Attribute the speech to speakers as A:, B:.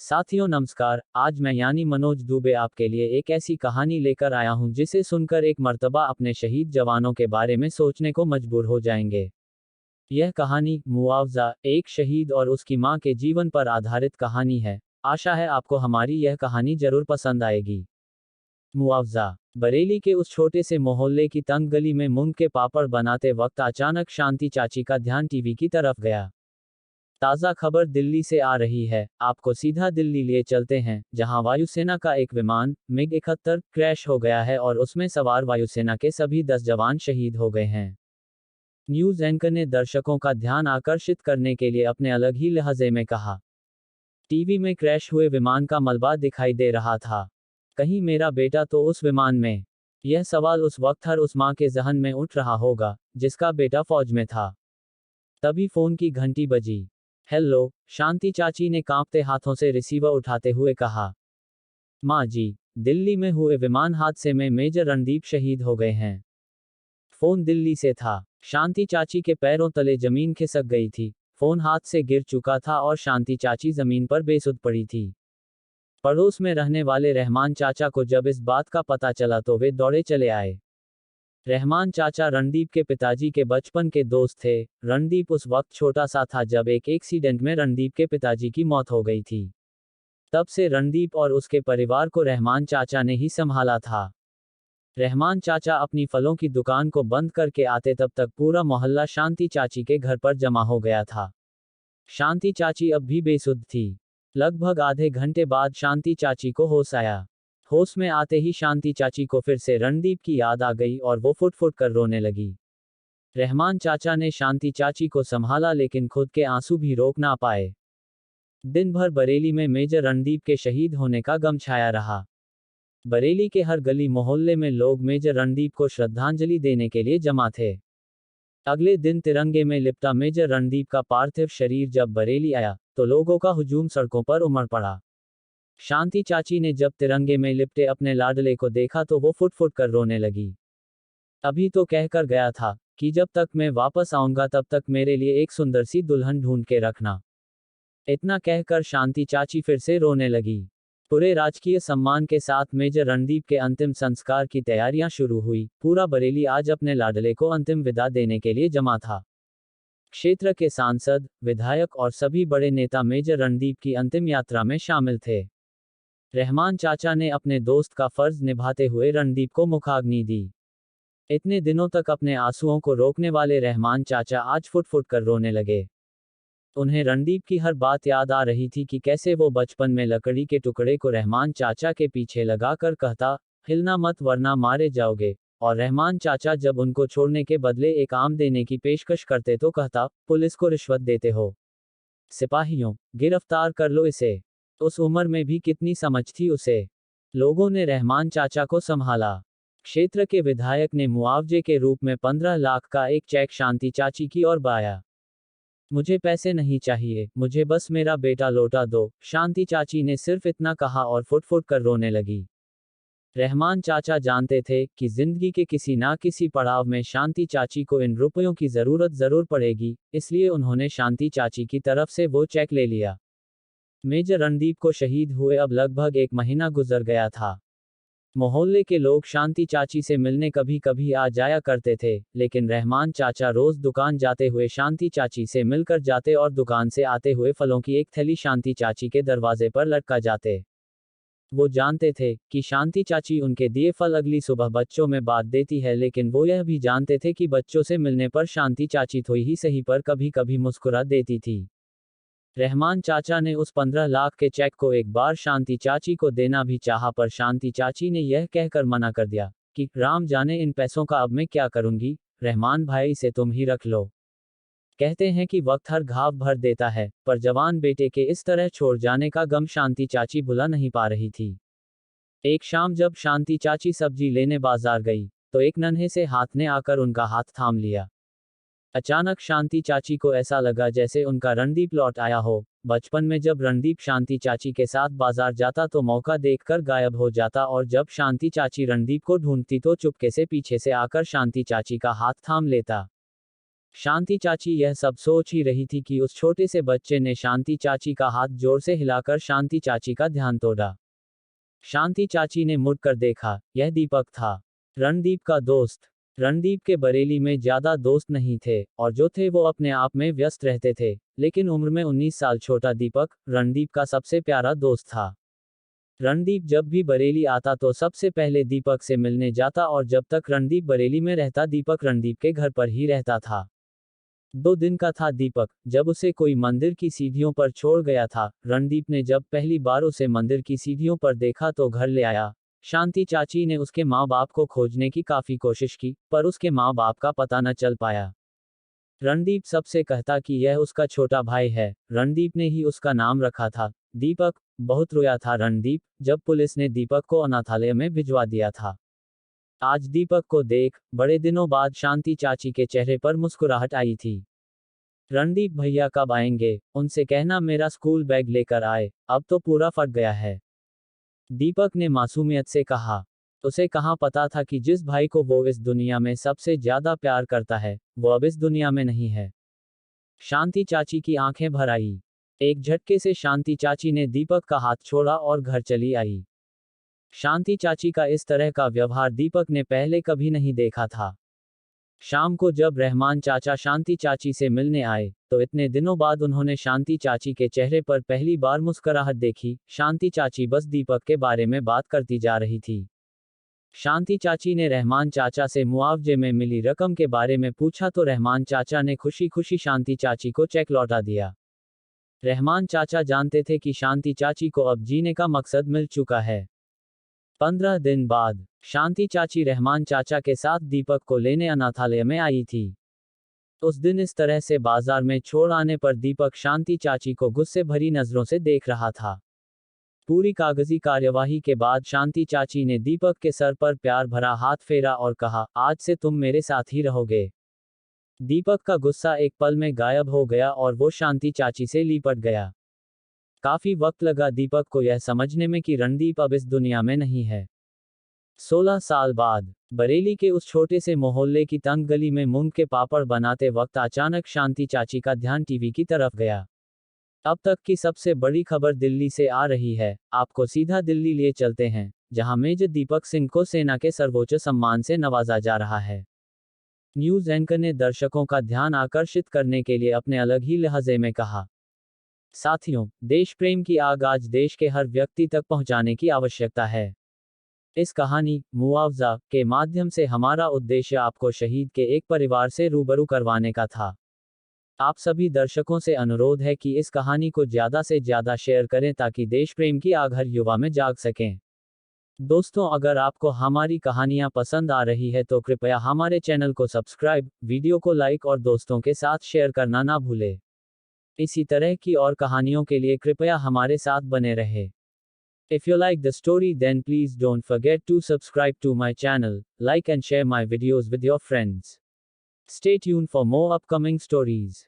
A: साथियों नमस्कार। आज मैं यानी मनोज दुबे आपके लिए एक ऐसी कहानी लेकर आया हूं जिसे सुनकर एक मर्तबा अपने शहीद जवानों के बारे में सोचने को मजबूर हो जाएंगे। यह कहानी मुआवजा, एक शहीद और उसकी मां के जीवन पर आधारित कहानी है। आशा है आपको हमारी यह कहानी जरूर पसंद आएगी। मुआवजा। बरेली के उस छोटे से मोहल्ले की तंग गली में मूंग के पापड़ बनाते वक्त अचानक शांति चाची का ध्यान टीवी की तरफ गया। ताज़ा खबर दिल्ली से आ रही है। आपको सीधा दिल्ली लिए चलते हैं, जहां वायुसेना का एक विमान MiG-71 क्रैश हो गया है और उसमें सवार वायुसेना के सभी 10 जवान शहीद हो गए हैं। न्यूज़ एंकर ने दर्शकों का ध्यान आकर्षित करने के लिए अपने अलग ही लहजे में कहा। टीवी में क्रैश हुए विमान का मलबा दिखाई दे रहा था। कहीं मेरा बेटा तो उस विमान में? यह सवाल उस वक्त हर उस मां के जहन में उठ रहा होगा, जिसका बेटा फौज में था। तभी फोन की घंटी बजी। हेलो, शांति चाची ने कांपते हाथों से रिसीवर उठाते हुए कहा। माँ जी, दिल्ली में हुए विमान हादसे में मेजर रणदीप शहीद हो गए हैं। फोन दिल्ली से था। शांति चाची के पैरों तले जमीन खिसक गई थी। फोन हाथ से गिर चुका था और शांति चाची जमीन पर बेसुध पड़ी थी। पड़ोस में रहने वाले रहमान चाचा को जब इस बात का पता चला तो वे दौड़े चले आए। रहमान चाचा रणदीप के पिताजी के बचपन के दोस्त थे। रणदीप उस वक्त छोटा सा था जब एक एक्सीडेंट में रणदीप के पिताजी की मौत हो गई थी। तब से रणदीप और उसके परिवार को रहमान चाचा ने ही संभाला था। रहमान चाचा अपनी फलों की दुकान को बंद करके आते तब तक पूरा मोहल्ला शांति चाची के घर पर जमा हो गया था। शांति चाची अब भी बेसुध थी। लगभग आधे घंटे बाद शांति चाची को होश आया। होश में आते ही शांति चाची को फिर से रणदीप की याद आ गई और वो फुट फुट कर रोने लगी। रहमान चाचा ने शांति चाची को संभाला लेकिन खुद के आंसू भी रोक ना पाए। दिन भर बरेली में मेजर रणदीप के शहीद होने का गम छाया रहा। बरेली के हर गली मोहल्ले में लोग मेजर रणदीप को श्रद्धांजलि देने के लिए जमा थे। अगले दिन तिरंगे में लिपटा मेजर रणदीप का पार्थिव शरीर जब बरेली आया तो लोगों का हुजूम सड़कों पर उमड़ पड़ा। शांति चाची ने जब तिरंगे में लिपटे अपने लाडले को देखा तो वो फुट फुट कर रोने लगी। अभी तो कहकर गया था कि जब तक मैं वापस आऊंगा तब तक मेरे लिए एक सुंदर सी दुल्हन ढूंढ के रखना। इतना कहकर शांति चाची फिर से रोने लगी। पूरे राजकीय सम्मान के साथ मेजर रणदीप के अंतिम संस्कार की तैयारियां शुरू हुई। पूरा बरेली आज अपने लाडले को अंतिम विदा देने के लिए जमा था। क्षेत्र के सांसद, विधायक और सभी बड़े नेता मेजर रणदीप की अंतिम यात्रा में शामिल थे। रहमान चाचा ने अपने दोस्त का फर्ज निभाते हुए रणदीप को मुखाग्नि दी। इतने दिनों तक अपने आंसुओं को रोकने वाले रहमान चाचा आज फुट फुट कर रोने लगे। उन्हें रणदीप की हर बात याद आ रही थी कि कैसे वो बचपन में लकड़ी के टुकड़े को रहमान चाचा के पीछे लगाकर कहता, हिलना मत वरना मारे जाओगे। और रहमान चाचा जब उनको छोड़ने के बदले एक आम देने की पेशकश करते तो कहता, पुलिस को रिश्वत देते हो। सिपाहियों, गिरफ्तार कर लो इसे। उस उम्र में भी कितनी समझ थी उसे। लोगों ने रहमान चाचा को संभाला। क्षेत्र के विधायक ने मुआवजे के रूप में 15 लाख का एक चेक शांति चाची की ओर बढ़ाया। मुझे पैसे नहीं चाहिए, मुझे बस मेरा बेटा लौटा दो, शांति चाची ने सिर्फ इतना कहा और फुट फुट कर रोने लगी। रहमान चाचा जानते थे कि जिंदगी के किसी ना किसी पड़ाव में शांति चाची को इन रुपयों की जरूरत जरूर पड़ेगी, इसलिए उन्होंने शांति चाची की तरफ से वो चेक ले लिया। मेजर रणदीप को शहीद हुए अब लगभग 1 महीना गुजर गया था। मोहल्ले के लोग शांति चाची से मिलने कभी कभी आ जाया करते थे, लेकिन रहमान चाचा रोज दुकान जाते हुए शांति चाची से मिलकर जाते और दुकान से आते हुए फलों की एक थैली शांति चाची के दरवाजे पर लटका जाते। वो जानते थे कि शांति चाची उनके दिए फल अगली सुबह बच्चों में बांट देती है, लेकिन वो यह भी जानते थे कि बच्चों से मिलने पर शांति चाची थोड़ी ही सही पर कभी कभी मुस्कुरा देती थी। रहमान चाचा ने उस 15 लाख के चेक को एक बार शांति चाची को देना भी चाहा, पर शांति चाची ने यह कहकर मना कर दिया कि राम जाने इन पैसों का अब मैं क्या करूंगी, रहमान भाई इसे तुम ही रख लो। कहते हैं कि वक्त हर घाव भर देता है, पर जवान बेटे के इस तरह छोड़ जाने का गम शांति चाची भुला नहीं पा रही थी। एक शाम जब शांति चाची सब्जी लेने बाजार गई, तो एक नन्हे से हाथ ने आकर उनका हाथ थाम लिया। अचानक शांति चाची को ऐसा लगा जैसे उनका रणदीप लौट आया हो। बचपन में जब रणदीप शांति चाची के साथ बाजार जाता तो मौका देखकर गायब हो जाता, और जब शांति चाची रणदीप को ढूंढती तो चुपके से पीछे से आकर शांति चाची का हाथ थाम लेता। शांति चाची यह सब सोच ही रही थी कि उस छोटे से बच्चे ने शांति चाची का हाथ जोर से हिलाकर शांति चाची का ध्यान तोड़ा। शांति चाची ने मुड़कर देखा, यह दीपक था, रणदीप का दोस्त। रणदीप के बरेली में ज्यादा दोस्त नहीं थे, और जो थे वो अपने आप में व्यस्त रहते थे, लेकिन उम्र में 19 साल छोटा दीपक रणदीप का सबसे प्यारा दोस्त था। रणदीप जब भी बरेली आता तो सबसे पहले दीपक से मिलने जाता, और जब तक रणदीप बरेली में रहता दीपक रणदीप के घर पर ही रहता था। 2 दिन का था दीपक, जब उसे कोई मंदिर की सीढ़ियों पर छोड़ गया था। रणदीप ने जब पहली बार उसे मंदिर की सीढ़ियों पर देखा तो घर ले आया। शांति चाची ने उसके माँ बाप को खोजने की काफी कोशिश की, पर उसके माँ बाप का पता न चल पाया। रणदीप सबसे कहता कि यह उसका छोटा भाई है। रणदीप ने ही उसका नाम रखा था दीपक। बहुत रोया था रणदीप जब पुलिस ने दीपक को अनाथालय में भिजवा दिया था। आज दीपक को देख बड़े दिनों बाद शांति चाची के चेहरे पर मुस्कुराहट आई थी। रणदीप भैया कब आएंगे, उनसे कहना मेरा स्कूल बैग लेकर आए, अब तो पूरा फट गया है, दीपक ने मासूमियत से कहा। उसे कहाँ पता था कि जिस भाई को वो इस दुनिया में सबसे ज्यादा प्यार करता है, वो अब इस दुनिया में नहीं है। शांति चाची की आंखें भर आई। एक झटके से शांति चाची ने दीपक का हाथ छोड़ा और घर चली आई। शांति चाची का इस तरह का व्यवहार दीपक ने पहले कभी नहीं देखा था। शाम को जब रहमान चाचा शांति चाची से मिलने आए, तो इतने दिनों बाद उन्होंने शांति चाची के चेहरे पर पहली बार मुस्कुराहट देखी। शांति चाची बस दीपक के बारे में बात करती जा रही थी। शांति चाची ने रहमान चाचा से मुआवजे में मिली रकम के बारे में पूछा तो रहमान चाचा ने खुशी खुशी शांति चाची को चेक लौटा दिया। रहमान चाचा जानते थे कि शांति चाची को अब जीने का मकसद मिल चुका है। 15 दिन बाद शांति चाची रहमान चाचा के साथ दीपक को लेने अनाथालय में आई थी। उस दिन इस तरह से बाजार में छोड़ आने पर दीपक शांति चाची को गुस्से भरी नजरों से देख रहा था। पूरी कागजी कार्यवाही के बाद शांति चाची ने दीपक के सर पर प्यार भरा हाथ फेरा और कहा, आज से तुम मेरे साथ ही रहोगे। दीपक का गुस्सा एक पल में गायब हो गया और वो शांति चाची से लिपट गया। काफी वक्त लगा दीपक को यह समझने में कि रणदीप अब इस दुनिया में नहीं है। 16 साल बाद बरेली के उस छोटे से मोहल्ले की तंग गली में मूंग के पापड़ बनाते वक्त अचानक शांति चाची का ध्यान टीवी की तरफ गया। अब तक की सबसे बड़ी खबर दिल्ली से आ रही है, आपको सीधा दिल्ली लिए चलते हैं, जहां मेजर दीपक सिंह को सेना के सर्वोच्च सम्मान से नवाजा जा रहा है। न्यूज एंकर ने दर्शकों का ध्यान आकर्षित करने के लिए अपने अलग ही लहजे में कहा, साथियों, देश प्रेम की आग आज देश के हर व्यक्ति तक पहुंचाने की आवश्यकता है। इस कहानी मुआवजा के माध्यम से हमारा उद्देश्य आपको शहीद के एक परिवार से रूबरू करवाने का था। आप सभी दर्शकों से अनुरोध है कि इस कहानी को ज्यादा से ज्यादा शेयर करें ताकि देश प्रेम की आग हर युवा में जाग सकें। दोस्तों, अगर आपको हमारी कहानियां पसंद आ रही है तो कृपया हमारे चैनल को सब्सक्राइब, वीडियो को लाइक और दोस्तों के साथ शेयर करना ना भूलें। इसी तरह की और कहानियों के लिए कृपया हमारे साथ बने रहे। If you like the story, then please don't forget to subscribe to my channel, like and share my videos with your friends. Stay tuned for more upcoming stories.